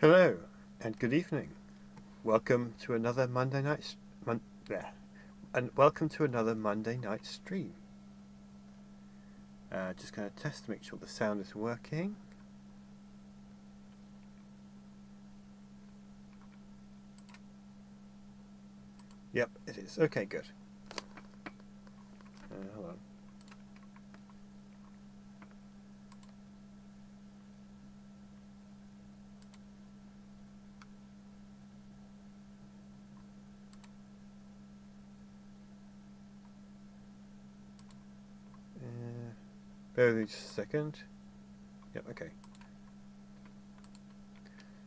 Hello and good evening. Welcome to another Monday night welcome to another Monday night stream. Just going to test to make sure the sound is working. Yep, it is. Okay, good. Hold on. Bear with me just a second. Yep, okay.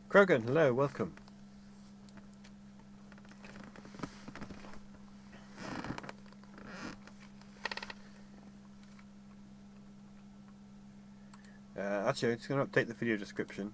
Krogan, hello, welcome. Actually, I'm just going to update the video description.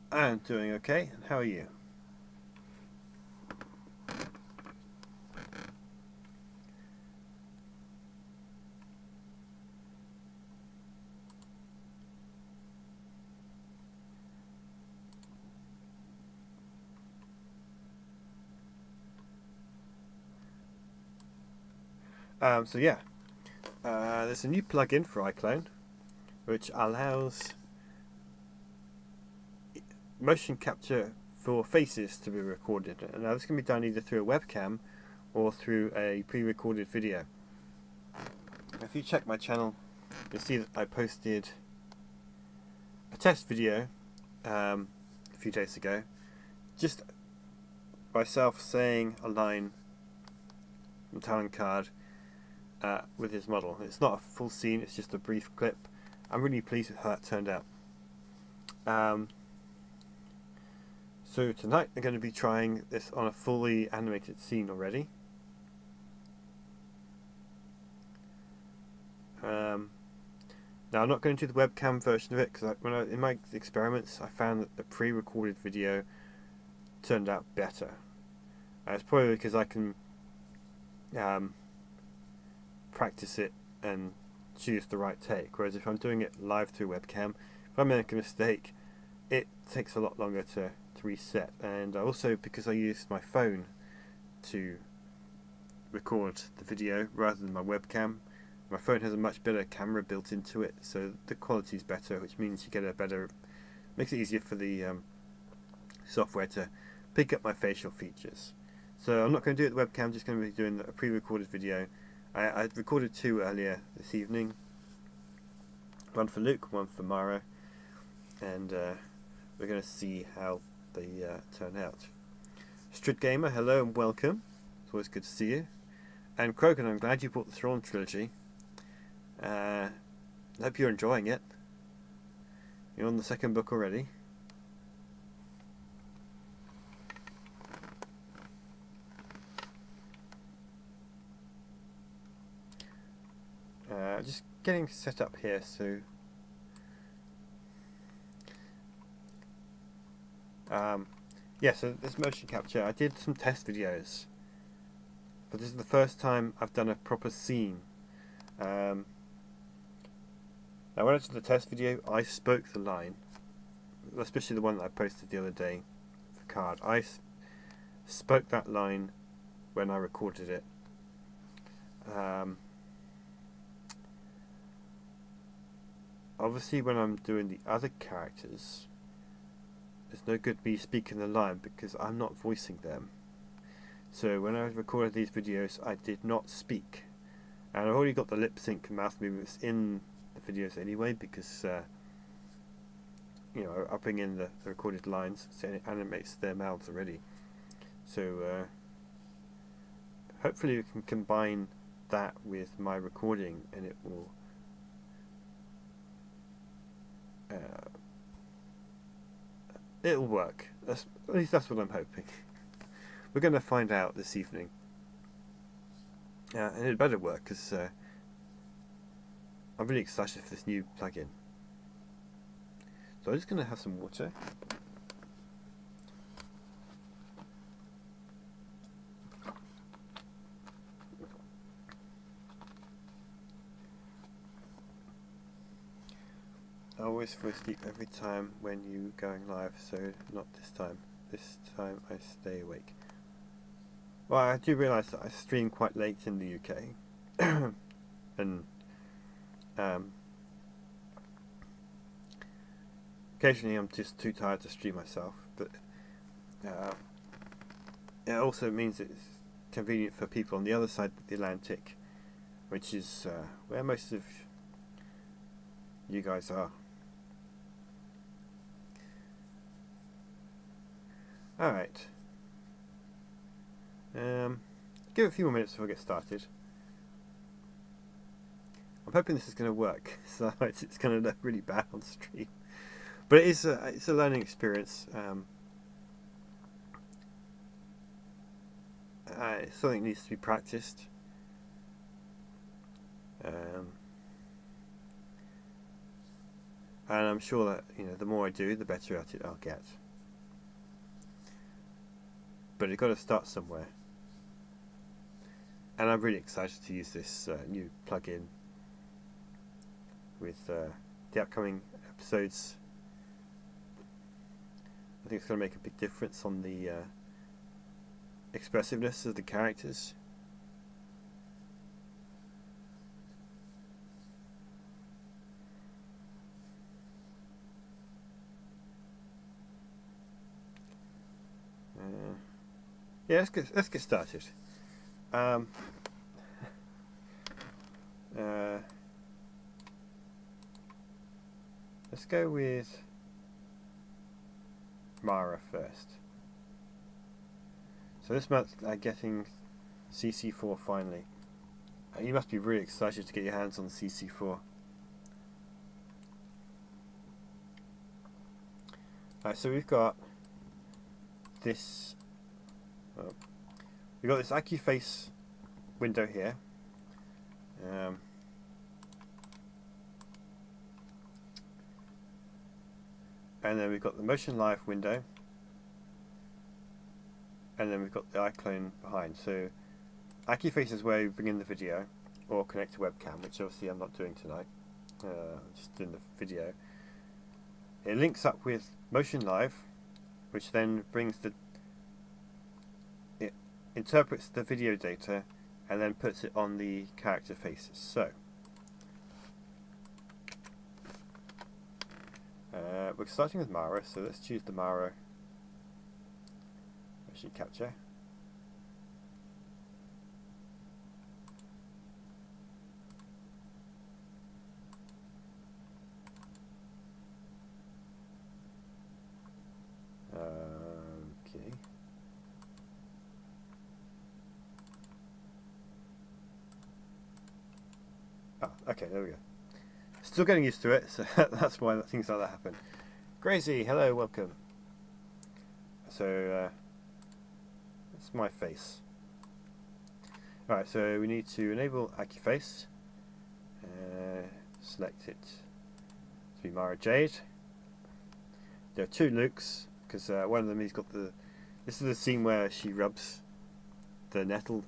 I'm doing okay, and how are you? So yeah, there's a new plugin for iClone which allows motion capture for faces to be recorded. And now this can be done either through a webcam or through a pre-recorded video. If you check my channel, you'll see that I posted a test video a few days ago, just myself saying a line from Talon Card with his model. It's not a full scene, it's just a brief clip. I'm really pleased with how that turned out. So tonight I'm going to be trying this on a fully animated scene already. Now I'm not going to do the webcam version of it because in my experiments I found that the pre-recorded video turned out better. It's probably because I can practice it and choose the right take, whereas if I'm doing it live through webcam, if I make a mistake, it takes a lot longer to reset. And also because I used my phone to record the video rather than my webcam, my phone has a much better camera built into it, so the quality is better, which means you get a better, makes it easier for the software to pick up my facial features. So I'm not going to do it with webcam, I'm just going to be doing a pre-recorded video. I recorded two earlier this evening, one for Luke, one for Mara, and we're going to see how they turn out. Strid Gamer, hello and welcome. It's always good to see you. And Krogan, I'm glad you bought the Thrawn trilogy. I hope you're enjoying it. You're on the second book already. Just getting set up here, so yeah, so this motion capture, I did some test videos, but this is the first time I've done a proper scene. Now when I did the test video, I spoke the line, especially the one that I posted the other day for Card. I spoke that line when I recorded it. Obviously when I'm doing the other characters, it's no good me speaking the line because I'm not voicing them. So when I recorded these videos, I did not speak. And I've already got the lip sync mouth movements in the videos anyway because you know, I bring in the recorded lines, so it animates their mouths already. So hopefully we can combine that with my recording and it will it'll work. At least that's what I'm hoping. We're going to find out this evening. and it better work because I'm really excited for this new plugin. So I'm just going to have some water. I always fall asleep every time when you going live, so not this time. This time I stay awake. Well, I do realise that I stream quite late in the UK, and occasionally I'm just too tired to stream myself, but it also means it's convenient for people on the other side of the Atlantic, which is where most of you guys are. Alright. Give it a few more minutes before I get started. I'm hoping this is going to work, so it's going to look really bad on stream. But it's a learning experience. It's something that needs to be practiced. And I'm sure that the more I do, the better at it I'll get. But you've got to start somewhere. And I'm really excited to use this new plugin with the upcoming episodes. I think it's going to make a big difference on the expressiveness of the characters. Yeah, let's get started. Let's go with Mara first. So this month I'm getting CC4 finally. You must be really excited to get your hands on CC4. Alright, so we've got this AccuFace window here. And then we've got the Motion Live window. And then we've got the iClone behind. So AccuFace is where you bring in the video or connect to webcam, which obviously I'm not doing tonight. I'm just doing the video. It links up with Motion Live, which then it interprets the video data and then puts it on the character faces. So we're starting with Mara, so let's choose the Mara motion capture. Okay. Oh, okay, there we go. Still getting used to it, so that's why things like that happen. Gracie, hello, welcome. So, that's my face. Alright, so we need to enable AccuFace. Select it to be Mara Jade. There are two Lukes, because one of them he's got the... This is the scene where she rubs the nettle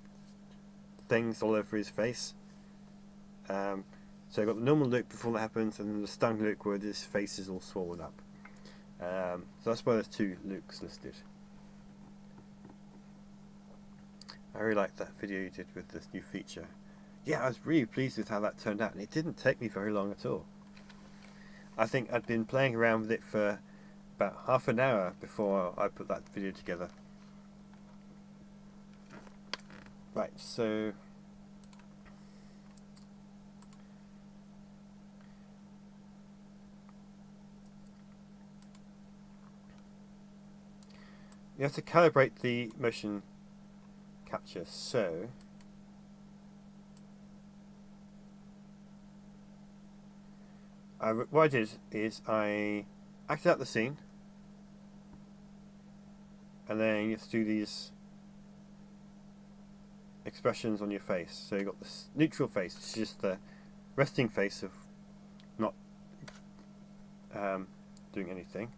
things all over his face. So I've got the normal Luke before that happens, and then the stung Luke where his face is all swollen up. So that's why there's two Lukes listed. I really like that video you did with this new feature. Yeah, I was really pleased with how that turned out, and it didn't take me very long at all. I think I'd been playing around with it for about half an hour before I put that video together. Right, so you have to calibrate the motion capture. So what I did is I acted out the scene, and then you have to do these expressions on your face. So you've got this neutral face, which is just the resting face of not doing anything.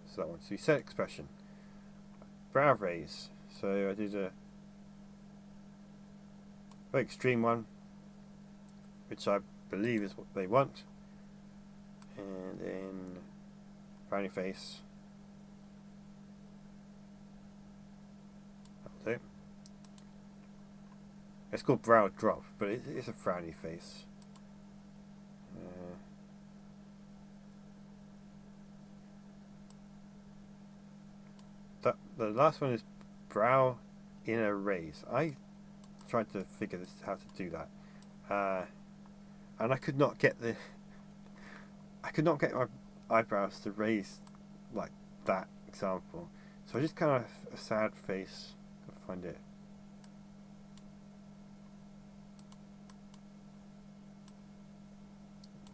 So that one. So you set expression. Brow raise. So I did a very extreme one, which I believe is what they want. And then frowny face. That'll do. It's called brow drop, but it is a frowny face. The last one is brow inner raise. I tried to figure this how to do that, and I could not get my eyebrows to raise like that example. So I just kind of a sad face. Gotta find it.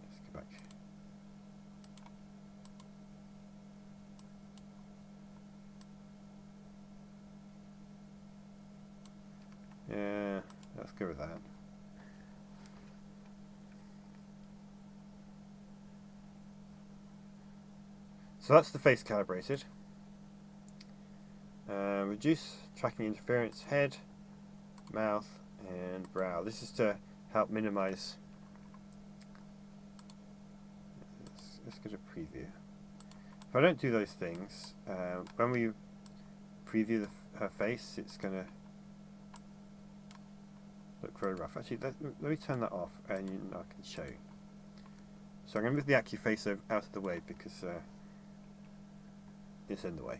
Let's go back. Yeah, let's go with that. So that's the face calibrated. Reduce tracking interference, head, mouth, and brow. This is to help minimize. Let's go to preview. If I don't do those things, when we preview her face, it's going to look very rough. Actually, let me turn that off and I can show you. So I'm going to move the AccuFace out of the way because it's in the way.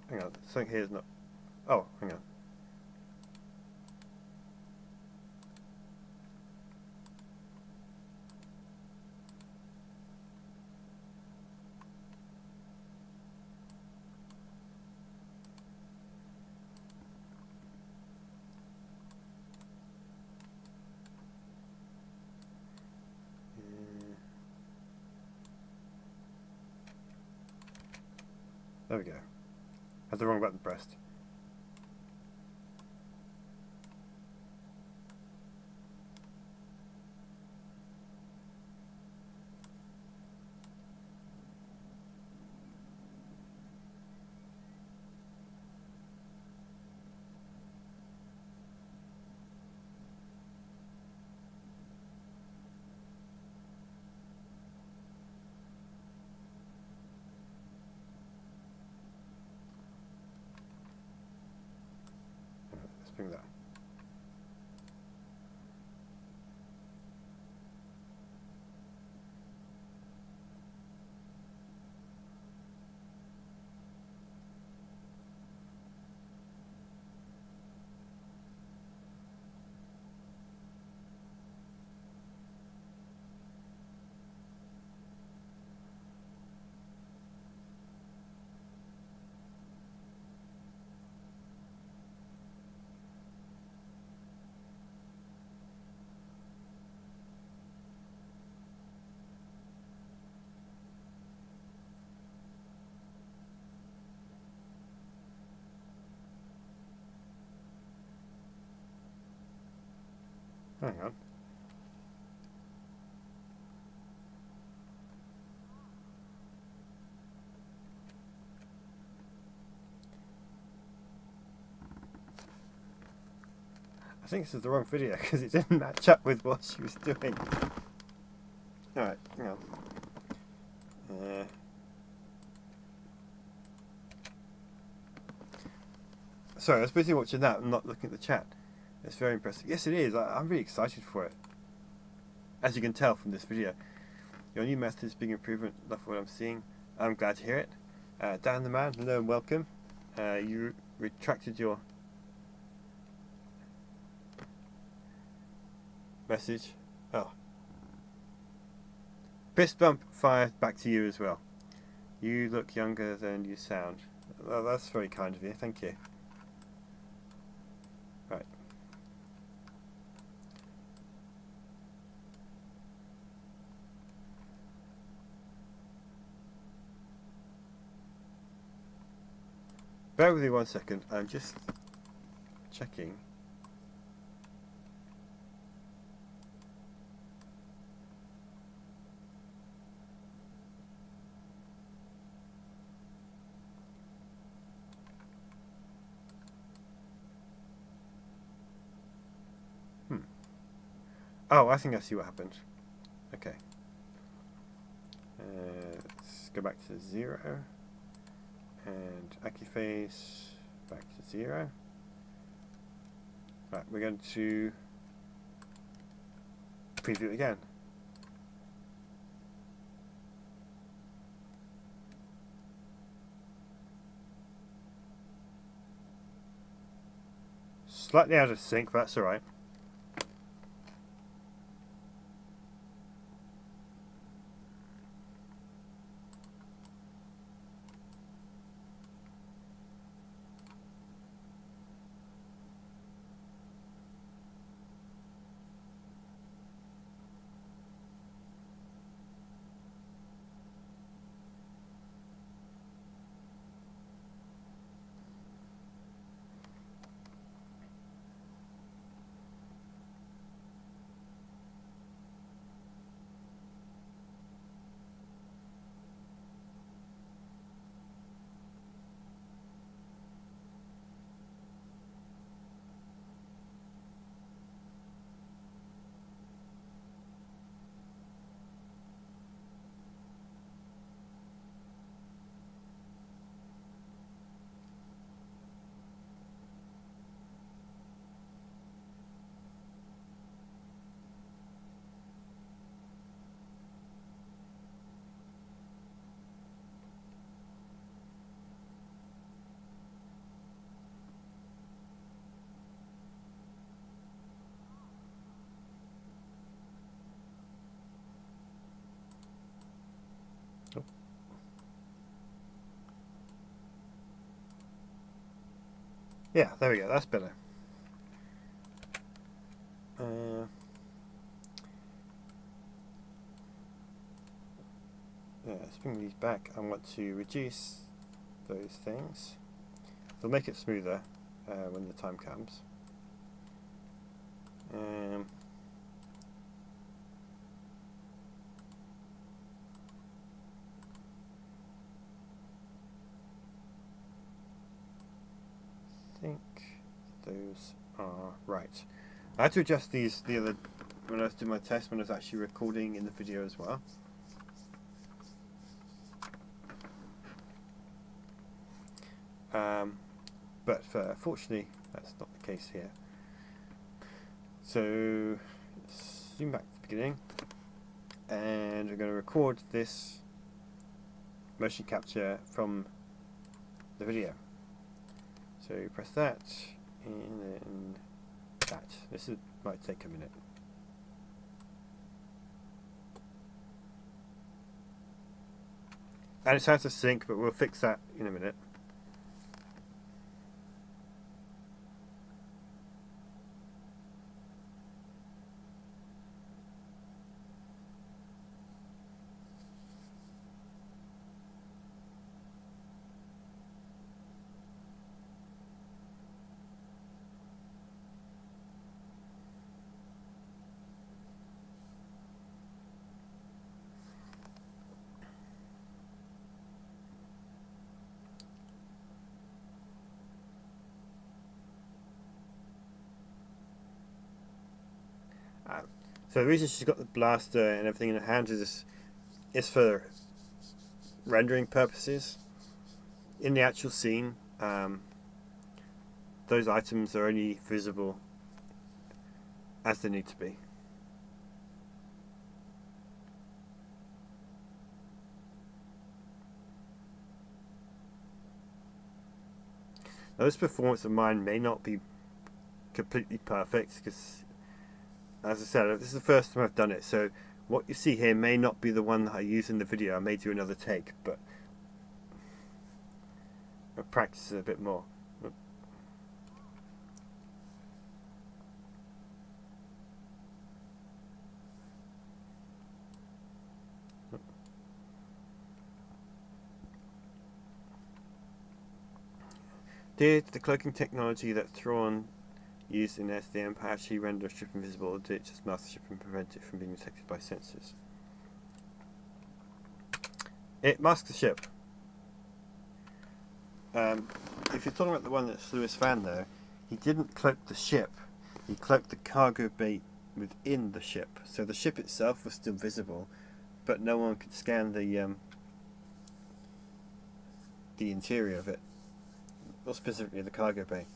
Hang on. Something here's not. Oh, hang on. There we go. Had the wrong button pressed. Bring that. Hang on. I think this is the wrong video because it didn't match up with what she was doing. Alright, hang on. Sorry, I was busy watching that and not looking at the chat. It's very impressive. Yes, it is. I'm really excited for it. As you can tell from this video. Your new method is being improvement. Love what I'm seeing. I'm glad to hear it. Dan the man, hello and welcome. You retracted your message. Oh. Fist bump fire back to you as well. You look younger than you sound. Well, that's very kind of you, thank you. Right. Bear with me 1 second, I'm just checking. Oh, I think I see what happened. Okay. Let's go back to 0. And AccuFace back to 0. Right, we're going to preview it again. Slightly out of sync, but that's alright. Yeah, there we go, that's better. Yeah, let's bring these back. I want to reduce those things. They'll make it smoother when the time comes. I think those are right. I had to adjust these the other when I was doing my test when I was actually recording in the video as well. But fortunately that's not the case here. So let's zoom back to the beginning and we're going to record this motion capture from the video. So press that and then that. This might take a minute. And it's out of sync, but we'll fix that in a minute. So the reason she's got the blaster and everything in her hands is for rendering purposes. In the actual scene, those items are only visible as they need to be. Now this performance of mine may not be completely perfect because, as I said, this is the first time I've done it, so what you see here may not be the one that I use in the video. I may do another take, but practice it a bit more. Did the cloaking technology that Thrawn used in SDM actually render a ship invisible, or did it just mask the ship and prevent it from being detected by sensors? It masks the ship. If you're talking about the one that Lewis found though, he didn't cloak the ship, he cloaked the cargo bay within the ship. So the ship itself was still visible, but no one could scan the interior of it, or specifically the cargo bay.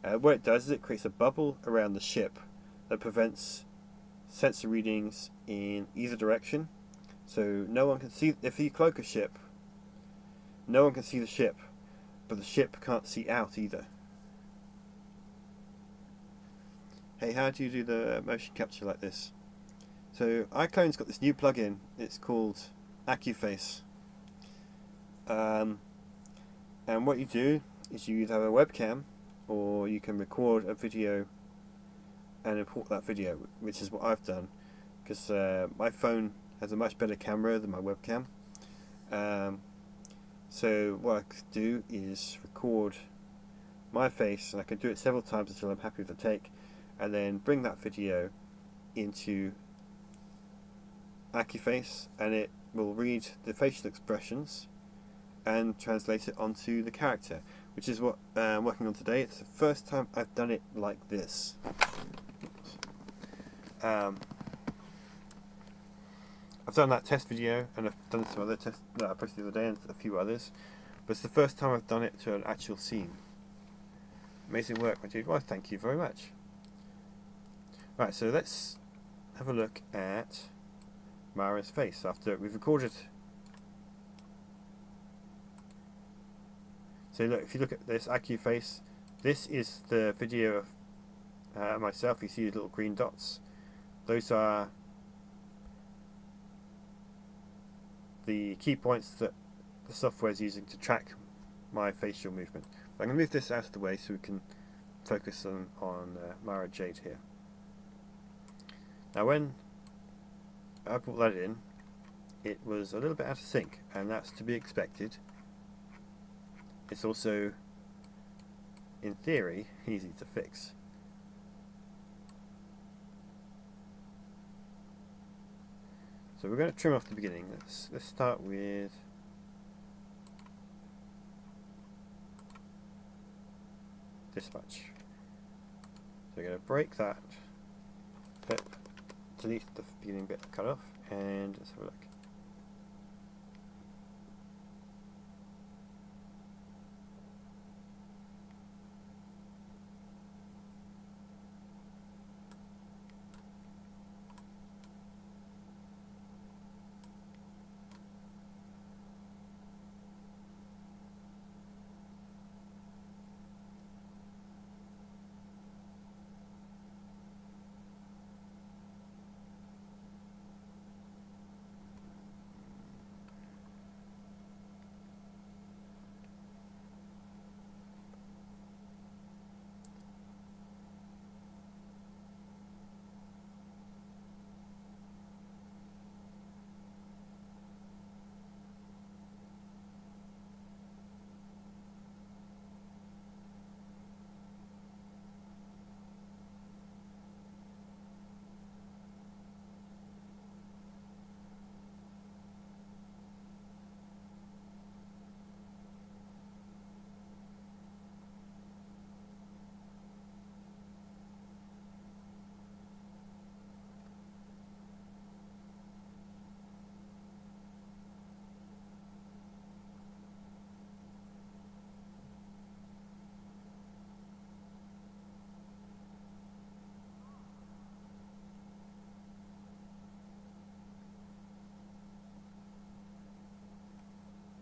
What it does is it creates a bubble around the ship that prevents sensor readings in either direction. So no one can see, if you cloak a ship, no one can see the ship, but the ship can't see out either. Hey, how do you do the motion capture like this? So iClone's got this new plugin, it's called AccuFace. And what you do is you either have a webcam, or you can record a video and import that video, which is what I've done, because my phone has a much better camera than my webcam. So what I could do is record my face, and I can do it several times until I'm happy with the take, and then bring that video into AccuFace, and it will read the facial expressions and translate it onto the character, which is what I'm working on today. It's the first time I've done it like this. I've done that test video, and I've done some other tests that I posted the other day, and a few others, but it's the first time I've done it to an actual scene. Amazing work, my dude. Well, thank you very much. Right, so let's have a look at Mara's face after we've recorded. So look, if you look at this AccuFace, this is the video of myself. You see the little green dots. Those are the key points that the software is using to track my facial movement. But I'm going to move this out of the way so we can focus on Mara Jade here. Now when I brought that in, it was a little bit out of sync, and that's to be expected. It's also, in theory, easy to fix. So we're going to trim off the beginning. Let's start with this much. So we're going to break that bit, delete the beginning bit, cut off, and let's have a look.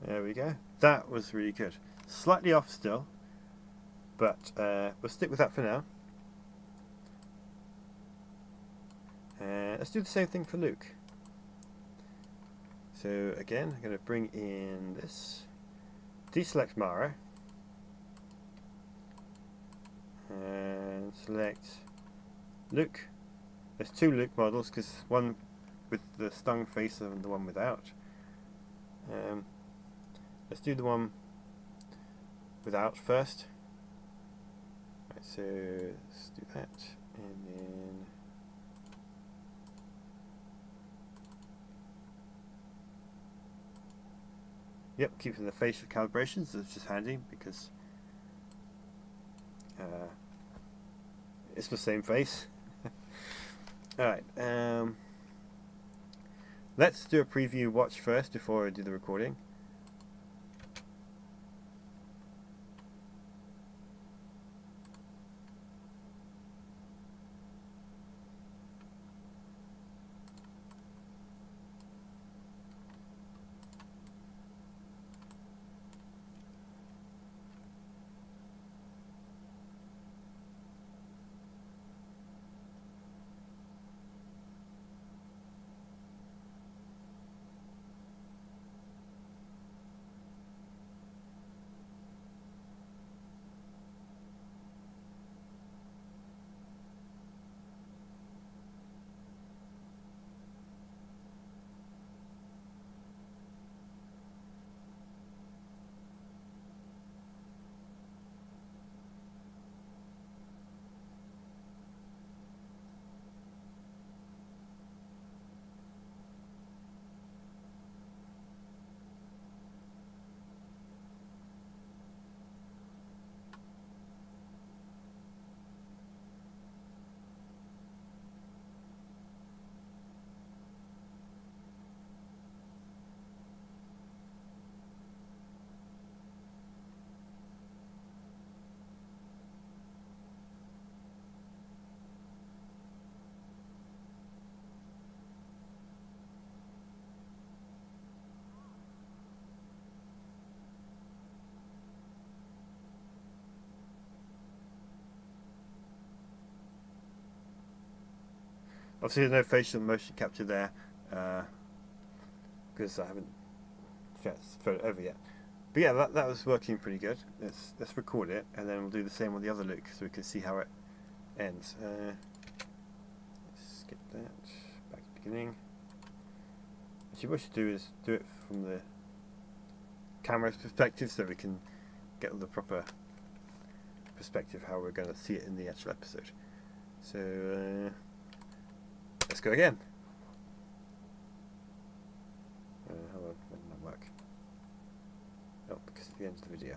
There we go. That was really good. Slightly off still, but we'll stick with that for now. Let's do the same thing for Luke. So again, I'm going to bring in this, deselect Mara, and select Luke. There's two Luke models, because one with the stung face and the one without. Let's do the one without first. Right, so let's do that, and then yep, keeping the facial calibrations. That's just handy because it's the same face. Alright, let's do a preview watch first before I do the recording. Obviously, there's no facial motion capture there because I haven't transferred it over yet. But yeah, that was working pretty good. Let's record it, and then we'll do the same on the other look so we can see how it ends. Let's skip that. Back to the beginning. Actually, what we should do is do it from the camera's perspective so we can get the proper perspective how we're going to see it in the actual episode. So let's go again. How did that work? Oh, because it's the end of the video.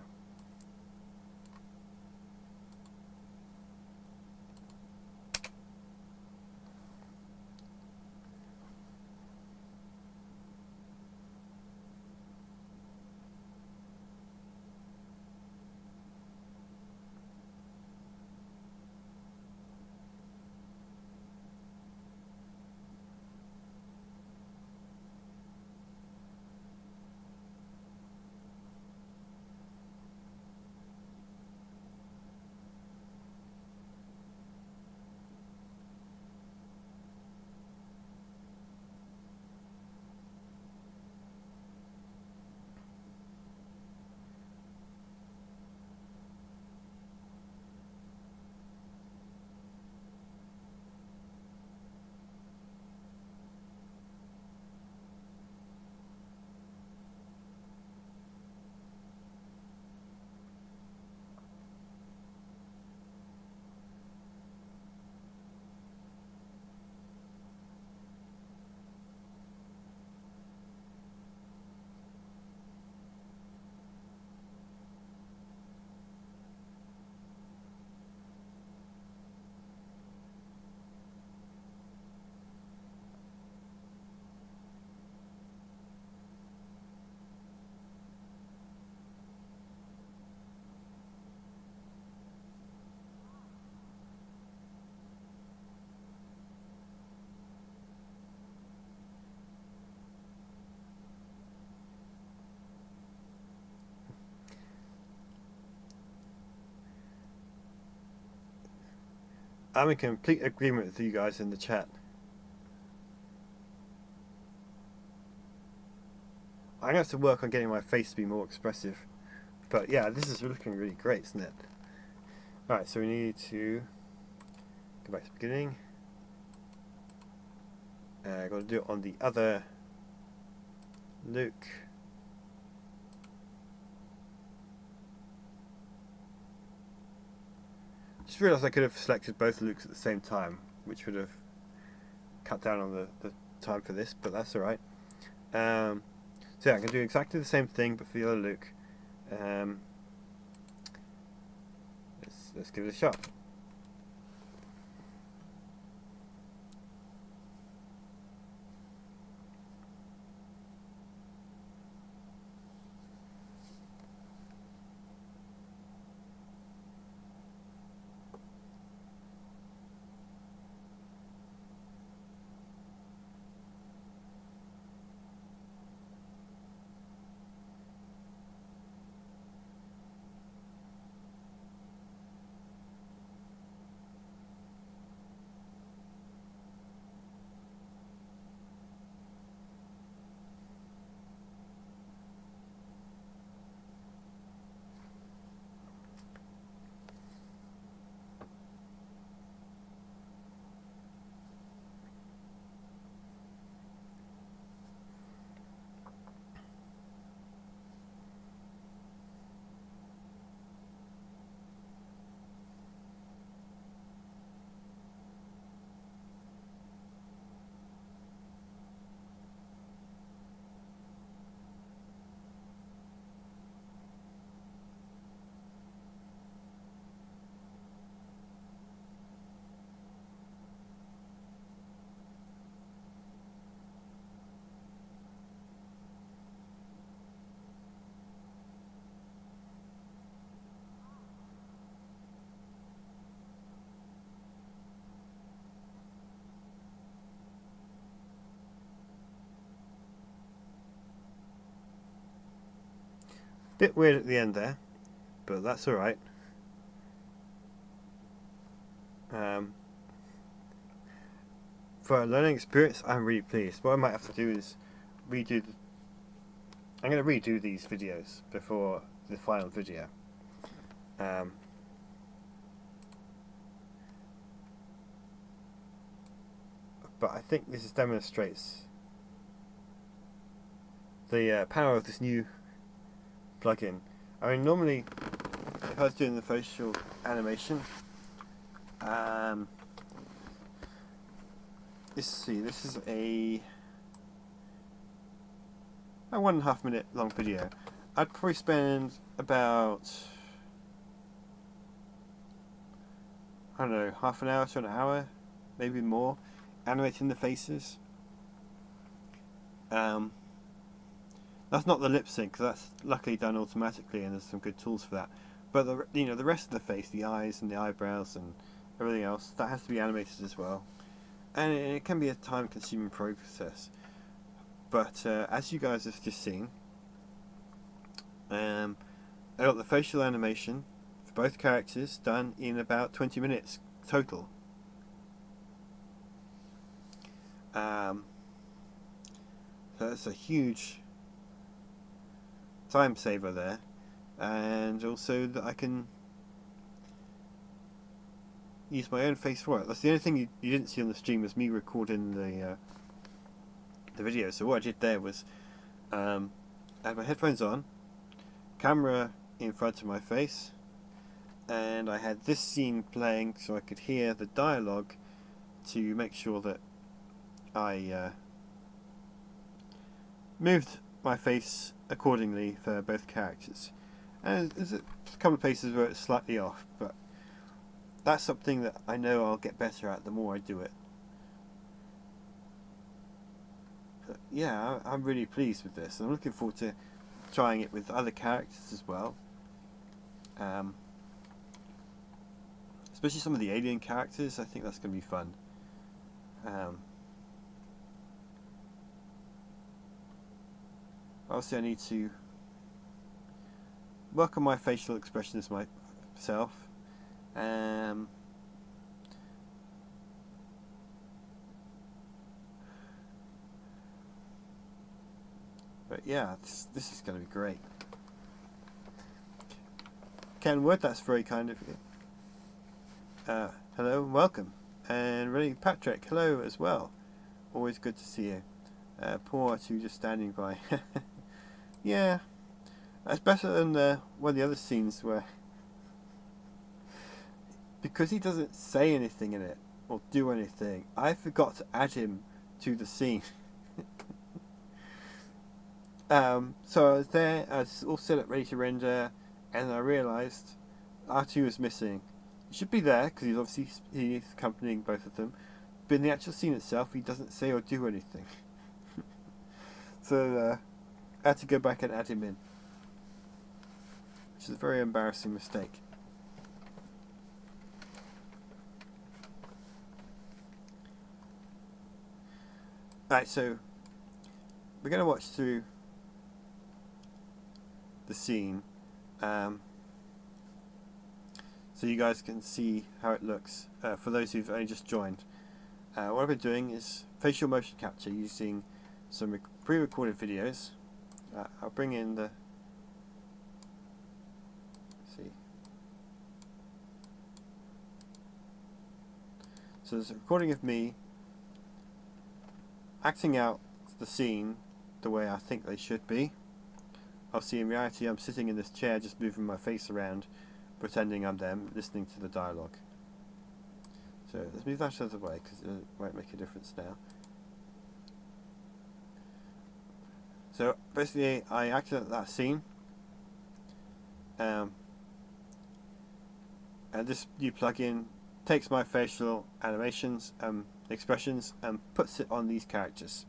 I'm in complete agreement with you guys in the chat. I'm going to have to work on getting my face to be more expressive. But yeah, this is looking really great, isn't it? Alright, so we need to go back to the beginning. Got to do it on the other Luke. Just realised I could have selected both Lukes at the same time, which would have cut down on the time for this, but that's alright. So yeah, I can do exactly the same thing, but for the other Luke. Let's give it a shot. Bit weird at the end there, but that's alright. For a learning experience, I'm really pleased. What I might have to do is redo. I'm going to redo these videos before the final video. But I think this demonstrates the power of this new plugin. I mean, normally, if I was doing the facial animation, this is a 1.5 minute long video. I'd probably spend about, I don't know, half an hour to an hour, maybe more, animating the faces. That's not the lip sync, because that's luckily done automatically, and there's some good tools for that. But the rest of the face, the eyes and the eyebrows and everything else, that has to be animated as well, and it can be a time-consuming process. But as you guys have just seen, I got the facial animation for both characters done in about 20 minutes total. So that's a huge time saver there, and also that I can use my own face for it. That's the only thing you didn't see on the stream, was me recording the video. So what I did there was I had my headphones on, camera in front of my face, and I had this scene playing so I could hear the dialogue to make sure that I moved my face accordingly for both characters. And there's a couple of places where it's slightly off, but that's something that I know I'll get better at the more I do it. But yeah, I'm really pleased with this. I'm looking forward to trying it with other characters as well. Especially some of the alien characters. I think that's going to be fun. Obviously I need to work on my facial expressions myself. But yeah, this is going to be great. Ken Wood, that's very kind of you. Hello and welcome. And really, Patrick, hello as well. Always good to see you. Poor Artu just standing by. Yeah, that's better than one of the other scenes where, because he doesn't say anything in it or do anything, I forgot to add him to the scene. So I was there, I was all set up ready to render, and I realised R2 was missing. He should be there because he's accompanying both of them, but in the actual scene itself he doesn't say or do anything. So I had to go back and add him in, which is a very embarrassing mistake. Right, so we're going to watch through the scene so you guys can see how it looks for those who've only just joined. What I've been doing is facial motion capture using some pre-recorded videos. I'll bring in the... Let's see. So there's a recording of me acting out the scene the way I think they should be. Obviously in reality I'm sitting in this chair just moving my face around, pretending I'm them, listening to the dialogue. So let's move that out of the way because it won't make a difference now. So basically I acted out that scene, and this new plugin takes my facial animations, expressions, and puts it on these characters.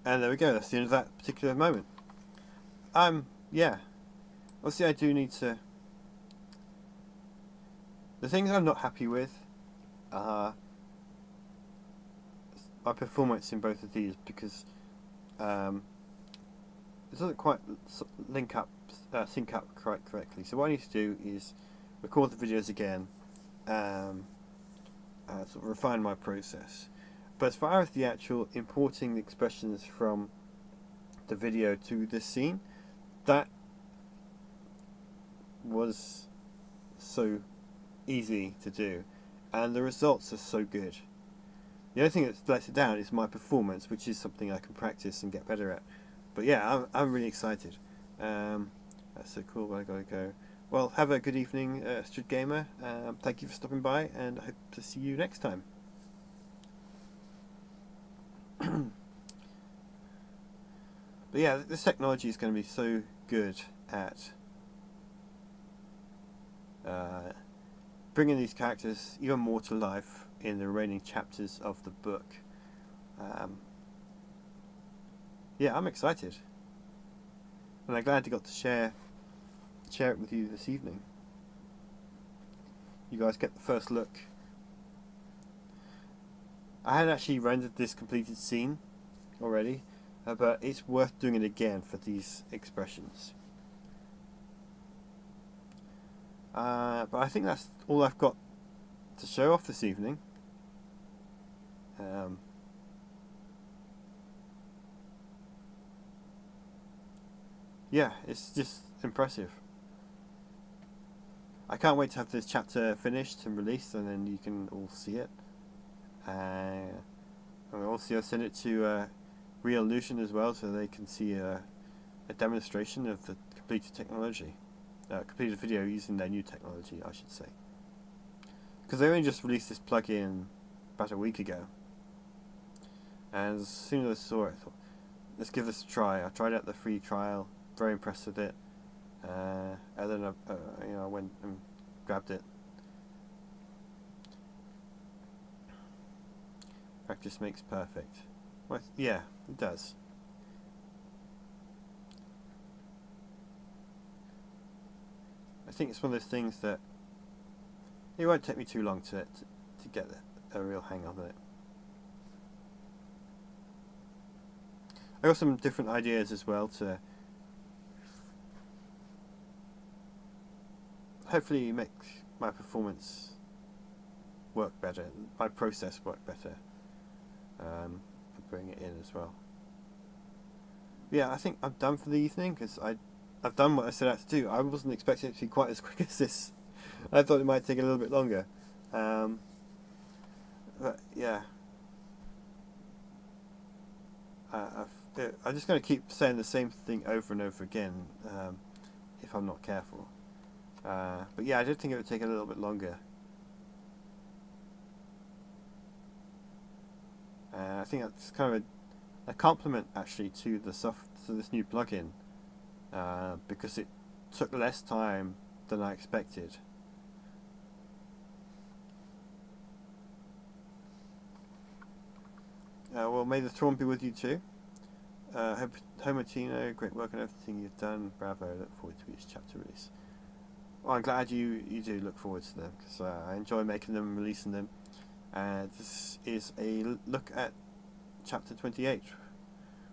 And there we go, that's the end of that particular moment. Yeah. Obviously I do need to... The things I'm not happy with are my performance in both of these, because it doesn't quite sync up correctly. So what I need to do is record the videos again, sort of refine my process. But as far as the actual importing the expressions from the video to this scene, that was so easy to do, and the results are so good. The only thing that lets it down is my performance, which is something I can practice and get better at. But yeah, I'm really excited. That's so cool, but I gotta go. Well, have a good evening, Street Gamer. Thank you for stopping by, and I hope to see you next time. But yeah, this technology is going to be so good at bringing these characters even more to life in the remaining chapters of the book. Yeah, I'm excited, and I'm glad I got to share it with you this evening. You guys get the first look. I had actually rendered this completed scene already, but it's worth doing it again for these expressions. But I think that's all I've got to show off this evening. yeah, it's just impressive. I can't wait to have this chapter finished and released, and then you can all see it. And also I'll send it to Real Illusion as well, so they can see a demonstration of the completed technology, completed video using their new technology, I should say. Because they only just released this plugin about a week ago, and as soon as I saw it, I thought, let's give this a try. I tried out the free trial, very impressed with it, and then I went and grabbed it. Practice makes perfect. Well, yeah, it does. I think it's one of those things that it won't take me too long to get a real hang of it. I got some different ideas as well to hopefully make my performance work better, my process work better, and bring it in as well. Yeah, I think I'm done for the evening, because I've done what I set out to do. I wasn't expecting it to be quite as quick as this. I thought it might take a little bit longer. But yeah, I'm just going to keep saying the same thing over and over again if I'm not careful. But yeah, I did think it would take a little bit longer. I think that's kind of a compliment actually to this new plugin, because it took less time than I expected. Well, may the throne be with you too. Homatino, great work on everything you've done. Bravo, look forward to each chapter release. Well, I'm glad you do look forward to them, because I enjoy making them and releasing them. This is a look at chapter 28,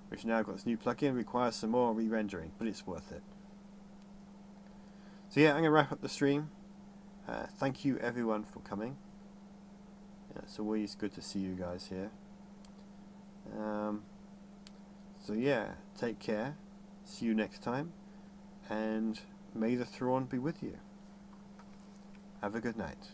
which now got this new plugin, requires some more re-rendering, but it's worth it. So yeah, I'm going to wrap up the stream. Thank you everyone for coming. It's always good to see you guys here. So yeah, take care, see you next time, and may the throne be with you. Have a good night.